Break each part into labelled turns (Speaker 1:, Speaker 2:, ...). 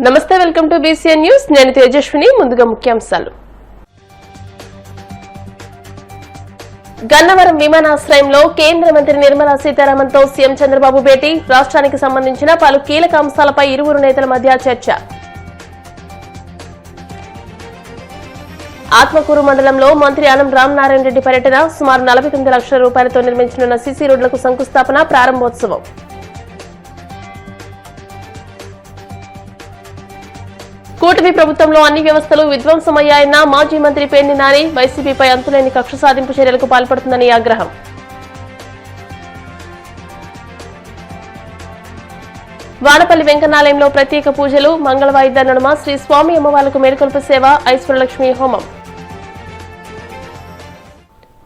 Speaker 1: నమస్తే, welcome to BCN news. నేను తేజస్విని. ముందుగా ముఖ్యాంశాలు. గన్నవరం విమానాశ్రయంలో కేంద్ర మంత్రి నిర్మలా సీతారామన్తో సీఎం చంద్రబాబు భేటీ. రాష్ట్రానికి సంబంధించిన పలు కీలక అంశాలపై ఇరువురు నేతల మధ్య చర్చ. ఆత్మకూరు మండలంలో మంత్రి ఆనం రామనారాయణ రెడ్డి పర్యటన. సుమారు 49 లక్షల రూపాయలతో నిర్మించనున్న సీసీ రోడ్లకు శంకుస్థాపన, ప్రారంభోత్సవం. కూటమి ప్రభుత్వంలో అన్ని వ్యవస్థలు విధ్వంసమయ్యాయన్న మాజీ మంత్రి పేర్ని నాని. వైసీపీపై అంతులేని కక్ష సాధింపు చర్యలకు పాల్పడుతుందని ఆగ్రహం. వాడపల్లి వెంకన్నాలయంలో ప్రత్యేక పూజలు. మంగళవాయిద్య నడుమ శ్రీ స్వామి అమ్మవార్లకు మేలుకొల్పు సేవ, ఐశ్వర్యలక్ష్మి హోమం.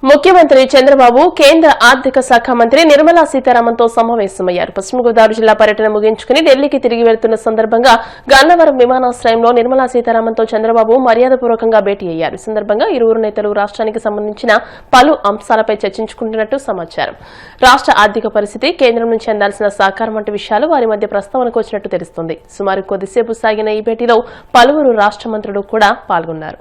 Speaker 1: ముఖ్యమంత్రి చంద్రబాబు కేంద్ర ఆర్థిక శాఖ మంత్రి నిర్మలా సీతారామన్తో సమావేశమయ్యారు. పశ్చిమ గోదావరి జిల్లా పర్యటన ముగించుకుని ఢిల్లీకి తిరిగి వెళ్తున్న సందర్భంగా గన్నవరం విమానాశ్రయంలో నిర్మలా సీతారామన్తో చంద్రబాబు మర్యాదపూర్వకంగా భేటీ అయ్యారు. ఈ సందర్భంగా ఇరువురు నేతలు రాష్ట్రానికి సంబంధించిన పలు అంశాలపై చర్చించుకుంటున్నట్టు సమాచారం. రాష్ట్ర ఆర్థిక పరిస్థితి, కేంద్రం నుంచి అందాల్సిన సహకారం వంటి విషయాలు వారి మధ్య ప్రస్తావనకు వచ్చినట్టు తెలుస్తోంది. సుమారు కొద్దిసేపు సాగిన ఈ భేటీలో పలువురు రాష్ట్ర మంత్రులు కూడా పాల్గొన్నారు.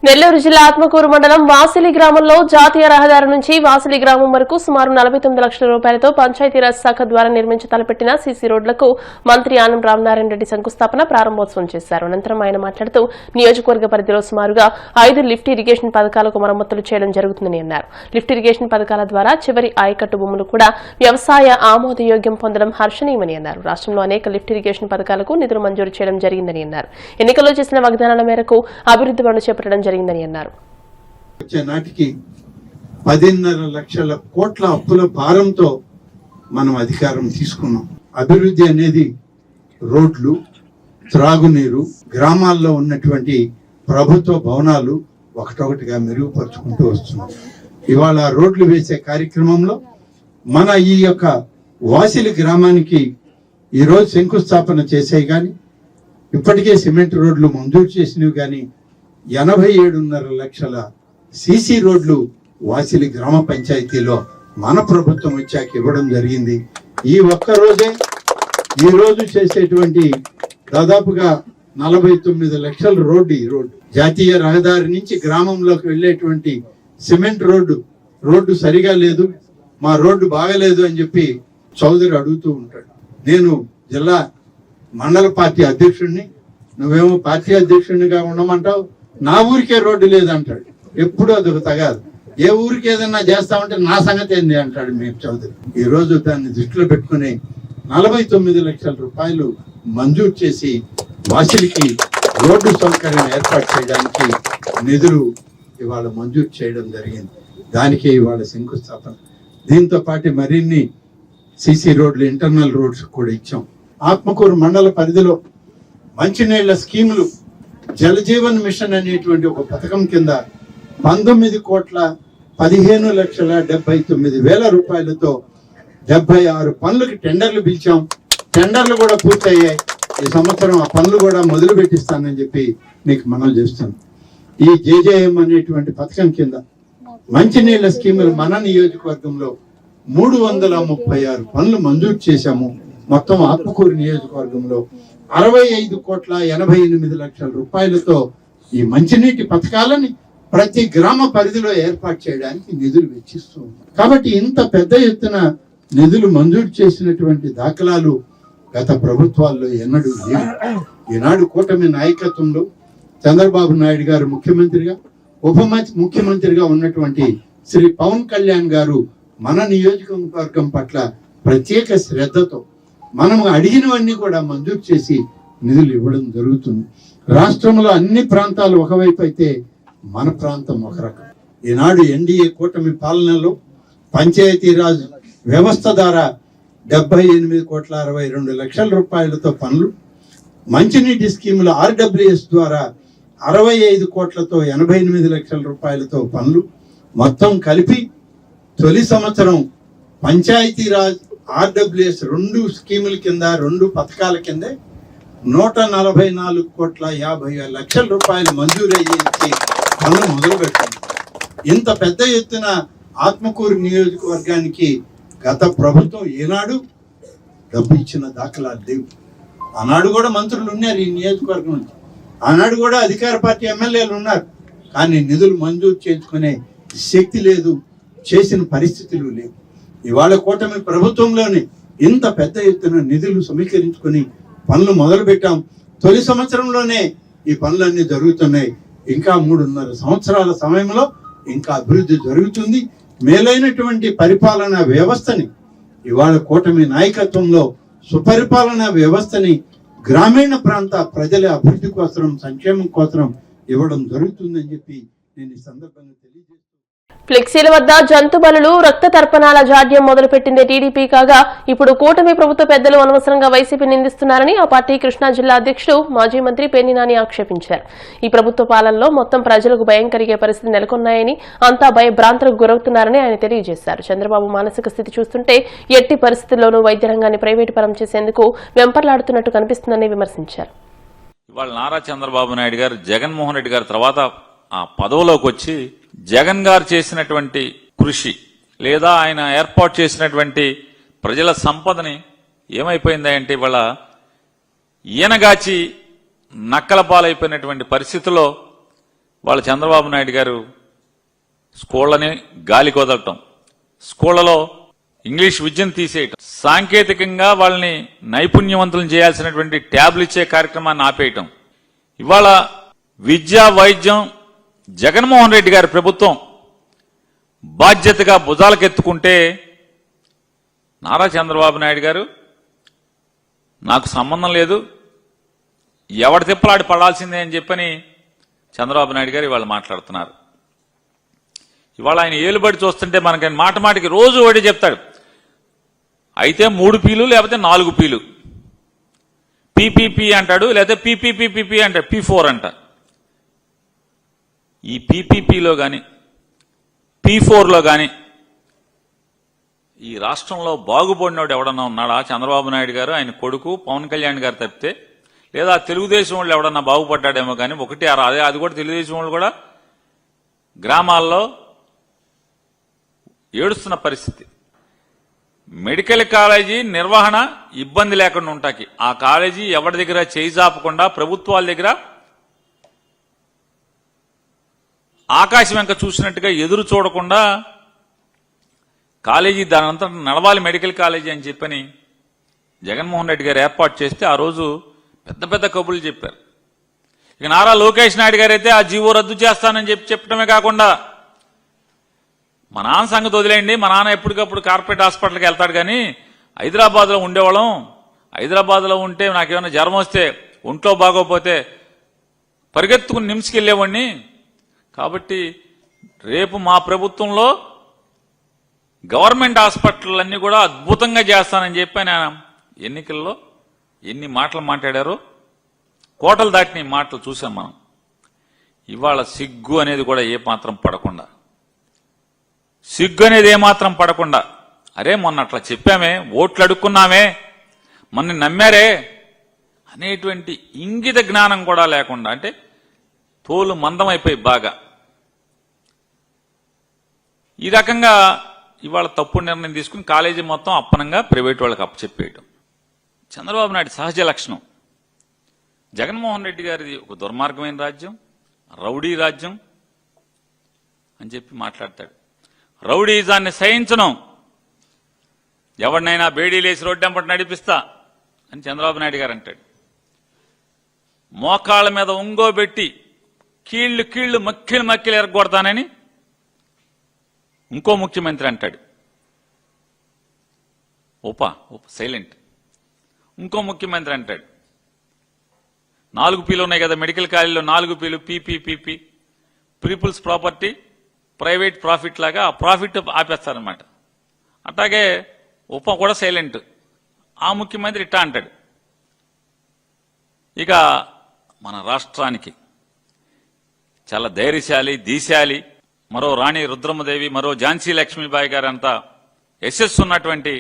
Speaker 1: నెల్లూరు జిల్లా ఆత్మకూరు మండలం వాసిలి గ్రామంలో జాతీయ రహదారి నుంచి వాసిలి గ్రామం వరకు సుమారు 49 లక్షల రూపాయలతో పంచాయతీరాజ్ శాఖ ద్వారా నిర్మించి తలపెట్టిన సీసీ రోడ్లకు మంత్రి ఆనం రామనారాయణ రెడ్డి శంకుస్థాపన, ప్రారంభోత్సవం చేశారు. అనంతరం ఆయన మాట్లాడుతూ నియోజకవర్గ పరిధిలో సుమారుగా 5 లిఫ్ట్ ఇరిగేషన్ పథకాలకు మరమ్మతులు చేయడం జరుగుతుందని అన్నారు. లిఫ్ట్ ఇరిగేషన్ పథకాల ద్వారా చివరి ఆయకట్టు భూములు కూడా వ్యవసాయ ఆమోదయోగ్యం పొందడం హర్షణీయమని అన్నారు. రాష్ట్రంలో అనేక లిఫ్ట్ ఇరిగేషన్ పథకాలకు నిధులు మంజూరు చేయడం జరిగిందని అన్నారు. ఎన్నికల్లో చేసిన వాగ్దానాల మేరకు అభివృద్ధి పనులు చేపట్టడం జరిగిందని అన్నారు.
Speaker 2: వచ్చే నాటికి 10.5 లక్షల కోట్ల అప్పుల భారంతో మనం అధికారం తీసుకున్నాం. అభివృద్ధి అనేది రోడ్లు, త్రాగునీరు, గ్రామాల్లో ఉన్నటువంటి ప్రభుత్వ భవనాలు ఒకటొకటిగా మెరుగుపరుచుకుంటూ వస్తున్నాం. ఇవాళ రోడ్లు వేసే కార్యక్రమంలో మన ఈ యొక్క వాసిలి గ్రామానికి ఈరోజు శంకుస్థాపన చేసేవి కానీ, ఇప్పటికే సిమెంట్ రోడ్లు మంజూరు చేసినవి కానీ 87.5 లక్షల సీసీ రోడ్లు వాసిలి గ్రామ పంచాయతీలో మన ప్రభుత్వం వచ్చాక ఇవ్వడం జరిగింది. ఈ ఒక్కరోజే ఈ రోజు చేసేటువంటి దాదాపుగా 49 లక్షల రోడ్డు. ఈ రోడ్డు జాతీయ రహదారి నుంచి గ్రామంలోకి వెళ్ళేటువంటి సిమెంట్ రోడ్డు సరిగా లేదు, మా రోడ్డు బాగలేదు అని చెప్పి చౌదరి అడుగుతూ ఉంటాడు. నేను జిల్లా మండల పార్టీ అధ్యక్షుడిని, నువ్వేమో పార్టీ అధ్యక్షుడిగా ఉండమంటావు, నా ఊరికే రోడ్డు లేదంటాడు. ఎప్పుడు అదొక తగాదు. ఏ ఊరికి ఏదన్నా చేస్తామంటే నా సంగతి ఏంది అంటాడు మీ చౌదరి. ఈ రోజు దాన్ని దృష్టిలో పెట్టుకుని 49 లక్షల రూపాయలు మంజూరు చేసి వాసిలికి రోడ్డు సౌకర్యం ఏర్పాటు చేయడానికి నిధులు ఇవాళ మంజూరు చేయడం జరిగింది. దానికి ఇవాళ శంకుస్థాపన. దీంతో పాటు మరిన్ని సీసీ రోడ్లు, ఇంటర్నల్ రోడ్స్ కూడా ఇచ్చాం. ఆత్మకూరు మండల పరిధిలో మంచినీళ్ల స్కీములు, జలజీవన్ మిషన్ అనేటువంటి ఒక పథకం కింద 19,15,79,000 రూపాయలతో 76 పనులకి టెండర్లు పిలిచాం. టెండర్లు కూడా పూర్తయ్యాయి. ఈ సంవత్సరం ఆ పనులు కూడా మొదలు పెట్టిస్తానని చెప్పి మీకు మనవి చేస్తాను. ఈ జేజేఎం అనేటువంటి పథకం కింద మంచినీళ్ల స్కీములు మన నియోజకవర్గంలో 336 పనులు మంజూరు చేశాము. మొత్తం ఆత్మకూరు నియోజకవర్గంలో 65,88,00,000 రూపాయలతో ఈ మంచినీటి పథకాలని ప్రతి గ్రామ పరిధిలో ఏర్పాటు చేయడానికి నిధులు వెచ్చిస్తూ ఉన్నాం. కాబట్టి ఇంత పెద్ద ఎత్తున నిధులు మంజూరు చేసినటువంటి దాఖలాలు గత ప్రభుత్వాల్లో ఎన్నడూ లేవు. ఈనాడు కూటమి నాయకత్వంలో చంద్రబాబు నాయుడు గారు ముఖ్యమంత్రిగా, ఉప ముఖ్యమంత్రిగా ఉన్నటువంటి శ్రీ పవన్ కళ్యాణ్ గారు మన నియోజకవర్గం పట్ల ప్రత్యేక శ్రద్ధతో మనం అడిగినవన్నీ కూడా మంజూరు చేసి నిధులు ఇవ్వడం జరుగుతుంది. రాష్ట్రంలో అన్ని ప్రాంతాలు ఒకవైపు అయితే మన ప్రాంతం ఒక రకం. ఈనాడు ఎన్డీఏ కూటమి పాలనలో పంచాయతీరాజ్ వ్యవస్థ ద్వారా 78,62,00,000 రూపాయలతో పనులు, మంచినీటి స్కీముల RWS ద్వారా 65 కోట్లతో 88 లక్షల రూపాయలతో పనులు, మొత్తం కలిపి తొలి సంవత్సరం పంచాయతీరాజ్ RWS 2 స్కీముల కింద, 2 పథకాల కింద 144,50,00,000 రూపాయలు మంజూరు అయ్యించి పనులు మొదలు పెట్టింది. ఇంత పెద్ద ఎత్తున ఆత్మకూరు నియోజకవర్గానికి గత ప్రభుత్వం ఏనాడు డబ్బు ఇచ్చిన దాఖలాలు లేవు. ఆనాడు కూడా మంత్రులు ఉన్నారు ఈ నియోజకవర్గం నుంచి, ఆనాడు కూడా అధికార పార్టీ ఎమ్మెల్యేలు ఉన్నారు. కానీ నిధులు మంజూరు చేసుకునే శక్తి లేదు, చేసిన పరిస్థితులు లేవు. ఇవాళ కూటమి ప్రభుత్వంలోనే ఇంత పెద్ద ఎత్తున నిధులు సమీకరించుకొని పనులు మొదలు పెట్టాం. తొలి సంవత్సరంలోనే ఈ పనులన్నీ జరుగుతున్నాయి. ఇంకా 3.5 సంవత్సరాల సమయంలో ఇంకా అభివృద్ధి జరుగుతుంది. మేలైనటువంటి పరిపాలనా వ్యవస్థని ఇవాళ కూటమి నాయకత్వంలో సుపరిపాలనా వ్యవస్థని గ్రామీణ ప్రాంత ప్రజల అభివృద్ధి కోసం, సంక్షేమం కోసం ఇవ్వడం జరుగుతుందని చెప్పి నేను ఈ సందర్భంగా తెలియజేస్తున్నాను.
Speaker 1: ఫ్లెక్సీల వద్ద జంతు బలులు, రక్త తర్పణాల జాడ్యం మొదలుపెట్టిందే టీడీపీ కాగా ఇప్పుడు కూటమి ప్రభుత్వ పెద్దలు అనవసరంగా వైసీపీ నిందిస్తున్నారని ఆ పార్టీ కృష్ణా జిల్లా అధ్యక్షుడు మాజీ మంత్రి పేర్ని నాని ఆక్షేపించారు. ఈ ప్రభుత్వ పాలనలో మొత్తం ప్రజలకు భయం కలిగే పరిస్థితి నెలకొన్నాయని, అంతా భయభ్రాంతులకు గురవుతున్నారని ఆయన తెలియజేశారు. చంద్రబాబు మానసిక స్థితి చూస్తుంటే ఎట్టి పరిస్థితుల్లోనూ వైద్య రంగాన్ని ప్రైవేటు పరం చేసేందుకు వెంపర్లాడుతున్నట్టు కనిపిస్తుందని విమర్శించారు.
Speaker 3: ఇవాళ నారా చంద్రబాబు నాయుడు గారు జగన్మోహన్ రెడ్డి గారి తర్వాత ఆ పదవిలోకి వచ్చి జగన్ గారు చేసినటువంటి కృషి లేదా ఆయన ఏర్పాటు చేసినటువంటి ప్రజల సంపదని ఏమైపోయిందంటే ఇవాళ ఈయనగాచి నక్కల పాలైపోయినటువంటి పరిస్థితుల్లో వాళ్ళ చంద్రబాబు నాయుడు గారు స్కూళ్ళని గాలికి వదలటం, స్కూళ్లలో ఇంగ్లీష్ విద్యను తీసేయటం, సాంకేతికంగా వాళ్ళని నైపుణ్యవంతులను చేయాల్సినటువంటి ట్యాబ్లు ఇచ్చే కార్యక్రమాన్ని ఆపేయటం. ఇవాళ విద్య, వైద్యం జగన్మోహన్ రెడ్డి గారి ప్రభుత్వం బాధ్యతగా భుజాలకెత్తుకుంటే నారా చంద్రబాబు నాయుడు గారు నాకు సంబంధం లేదు, ఎవడి తిప్పలాడి పడాల్సిందే అని చెప్పని చంద్రబాబు నాయుడు గారు ఇవాళ మాట్లాడుతున్నారు. ఇవాళ ఆయన ఏలుబడి చూస్తుంటే మనకి మాట మాటికి రోజు ఒకటి చెప్తాడు, అయితే 3 పీలు లేకపోతే 4 పీలు, పీపీపీ అంటాడు, లేకపోతే పీపీపీపీ అంటాడు, P4 అంట. ఈ పీపీపీలో కానీ P4లో కానీ ఈ రాష్ట్రంలో బాగుపడినోడు ఎవడన్నా ఉన్నాడా? చంద్రబాబు నాయుడు గారు, ఆయన కొడుకు పవన్ కళ్యాణ్ గారు తప్పితే, లేదా తెలుగుదేశం వాళ్ళు ఎవడన్నా బాగుపడ్డాడేమో కానీ ఒకటి అదే, అది కూడా తెలుగుదేశం వాళ్ళు కూడా గ్రామాల్లో ఏడుస్తున్న పరిస్థితి. మెడికల్ కాలేజీ నిర్వహణ ఇబ్బంది లేకుండా ఉంటాకి ఆ కాలేజీ ఎవరి దగ్గర చేయి జాపకుండా ప్రభుత్వాల దగ్గర ఆకాశం వెంక చూసినట్టుగా ఎదురు చూడకుండా కాలేజీ దానంతా నడవాలి మెడికల్ కాలేజీ అని చెప్పని జగన్మోహన్ రెడ్డి గారు ఏర్పాటు చేస్తే ఆ రోజు పెద్ద పెద్ద కబుర్లు చెప్పారు. ఇక నారా లోకేష్ నాయుడు గారు అయితే ఆ జీవో రద్దు చేస్తానని చెప్పడమే కాకుండా మా నాన్న సంగతి వదిలేయండి, మా నాన్న ఎప్పటికప్పుడు కార్పొరేట్ హాస్పిటల్కి వెళ్తాడు, కానీ హైదరాబాద్లో ఉండేవాళ్ళం, హైదరాబాద్లో ఉంటే నాకేమైనా జ్వరం వస్తే ఒంట్లో బాగోపోతే పరిగెత్తుకుని నిమ్స్కి వెళ్ళేవాడిని, కాబట్టి రేపు మా ప్రభుత్వంలో గవర్నమెంట్ హాస్పిటల్ అన్ని కూడా అద్భుతంగా చేస్తానని చెప్పి ఆయన ఎన్నికల్లో ఎన్ని మాటలు మాట్లాడారో, కోటలు దాటిన ఈ మాటలు చూసాం మనం. ఇవాళ సిగ్గు అనేది కూడా ఏమాత్రం పడకుండా, సిగ్గు అనేది ఏమాత్రం పడకుండా, అరే మొన్న అట్లా చెప్పామే, ఓట్లు అడుక్కున్నామే, మొన్న నమ్మారే అనేటువంటి ఇంగిత జ్ఞానం కూడా లేకుండా, అంటే తోలు మందమైపోయి బాగా ఈ రకంగా ఇవాళ తప్పుడు నిర్ణయం తీసుకుని కాలేజీ మొత్తం అప్పనంగా ప్రైవేట్ వాళ్ళకి అప్పచెప్పేయటం చంద్రబాబు నాయుడు సహజ లక్షణం. జగన్మోహన్ రెడ్డి గారిది ఒక దుర్మార్గమైన రాజ్యం, రౌడీ రాజ్యం అని చెప్పి మాట్లాడతాడు. రౌడీజాన్ని సహించను, ఎవరినైనా బేడీలేసి రోడ్డెంపటి నడిపిస్తా అని చంద్రబాబు నాయుడు గారు అంటాడు. మోకాళ్ళ మీద ఉంగోబెట్టి కీళ్లు మక్కిలు ఎరగొడతానని ఇంకో ముఖ్యమంత్రి అంటాడు. సైలెంట్. ఇంకో ముఖ్యమంత్రి అంటాడు 4 పీలు ఉన్నాయి కదా మెడికల్ కాలేజీలో, 4 పీలు P P P P, peoples property private profit లాగా ఆ ప్రాఫిట్ ఆపేస్తారనమాట. అట్లాగే కూడా సైలెంట్. ఆ ముఖ్యమంత్రి ఇట్టా అంటాడు. ఇక మన రాష్ట్రానికి చాలా ధైర్యశాలి, దీశాలి, మరో రాణి రుద్రమదేవి, మరో ఝాన్సీ లక్ష్మీబాయి గారు అంతా యశస్సు ఉన్నటువంటి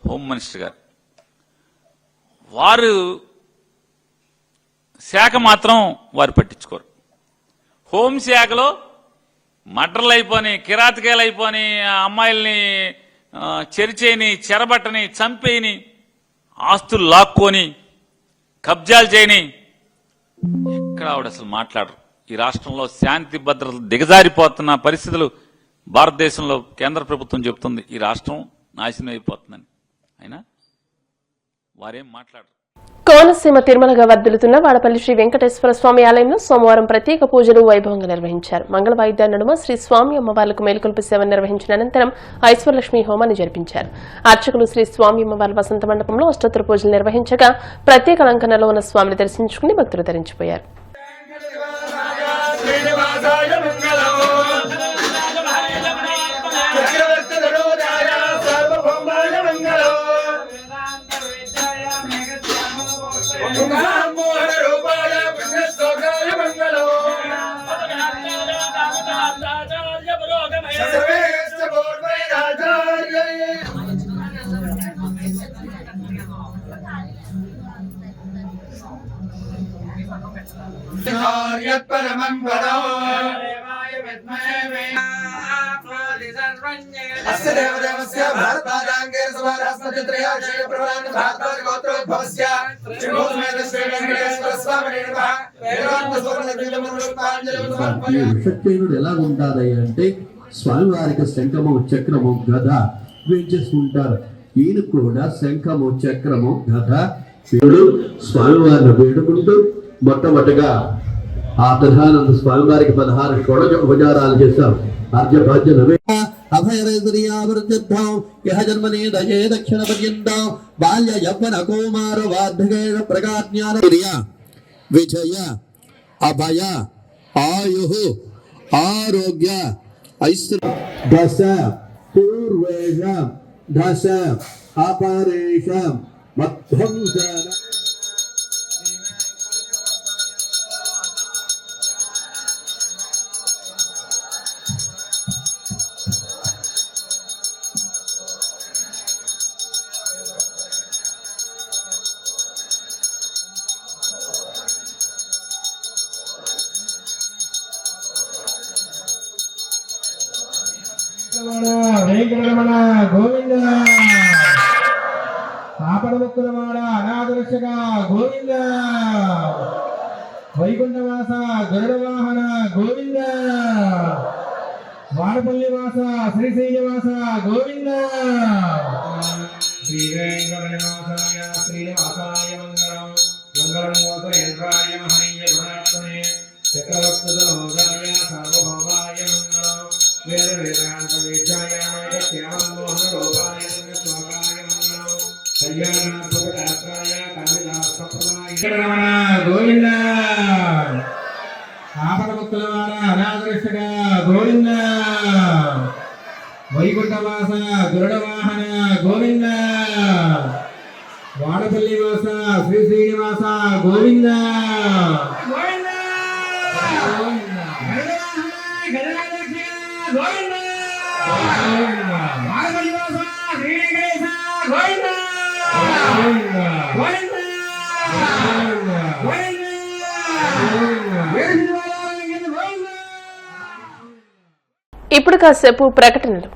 Speaker 3: హోమ్ మినిస్టర్ గారు, వారు శాఖ మాత్రం వారు పట్టించుకోరు. హోంశాఖలో మర్డర్లు అయిపోని, కిరాతకాయలు అయిపోని, అమ్మాయిల్ని చెరిచేయని, చెరబట్టని, చంపేయని ఆస్తులు లాక్కొని కబ్జాలు చేయని ఎక్కడ ఆవిడ అసలు మాట్లాడరు. ఈ రాష్ట్రంలో శాంతి భద్రతలు దిగజారిపోతున్న పరిస్థితులు భారతదేశంలో కేంద్ర ప్రభుత్వం చెబుతుంది ఈ రాష్ట్రం నాశనం అయిపోతుందని. అయినా వారేం మాట్లాడరు.
Speaker 1: కోనసీమ తిరుమలగా వర్ధిల్లుతున్న వాడపల్లి శ్రీ వెంకటేశ్వర స్వామి ఆలయంలో సోమవారం ప్రత్యేక పూజలు వైభవంగా నిర్వహించారు. మంగళ వాయిద్యాల నడుమ శ్రీ స్వామి అమ్మవార్లకు మేలుకొల్పి సేవను నిర్వహించిన అనంతరం ఐశ్వర్యలక్ష్మి హోమాన్ని జరిపించారు. అర్చకులు శ్రీ స్వామి అమ్మవార్ల వసంత మండపంలో అష్టోత్తర పూజలు నిర్వహించగా ప్రత్యేక అలంకరణలో ఉన్న స్వామిని దర్శించుకుని భక్తులు తరించిపోయారు.
Speaker 4: విషక్సేనుడు ఎలా ఉంటారయ్య అంటే స్వామివారికి శంఖము చక్రము గద వేయించేసుకుంటారు. ఈయన కూడా శంఖము చక్రము గద వీడు స్వామివారిని వేడుకుంటూ మొట్టమొదటిగా ఆ ప్రధానంద స్వామివారికి 16 షోడశ ఉపచారాలు చేశాం. అర్ఘ్యభాజ్య అభయరేంద్రియావృద్ధిం యహ జన్మనే దయే దక్షిణ పర్యంతం బాల్య యవ్వన కౌమార వార్ధకేణ ప్రజ్ఞాన విజయ అభయ ఆయు ఆరోగ్య ఐశ్వర్య దశ పూర్వేష దశ అపరేష మధ్వంసన
Speaker 5: వెంకటరమణ గోవింద ఆపదముక్కులవాడ అనాథరక్షక గోవింద వైకుంఠవాస గరుడ వాహన గోవింద వాడపల్లి వాస శ్రీ శ్రీనివాస గోవింద శ్రీ వెంకటనివాసాయ శ్రీనివాసాయ మంగళం మంగళం గోత్రయంత్రాయ మహనీయ గుణాత్మనే చక్రవర్తుదోదాయ సార్వభౌమాయ మంగళం వేద వేదాంత వేదాయ శ్యామోహన రూపాయ స్వాగాయ మంగళం కళ్యాణాత్మకాయ కాళిదాసప్రదాయ గోవింద ఆపదముక్కులవాడ అనాథరక్షక గోవింద వైకుంఠవాస గరుడ వాహన గోవింద వాడపల్లి వాస శ్రీ శ్రీనివాస గోవింద గోవింద గోవింద వాడపల్లి వాస శ్రీ వెంకటేశ గోవింద గోవింద
Speaker 1: ఇప్పుడు కాసేపు ప్రకటనలు.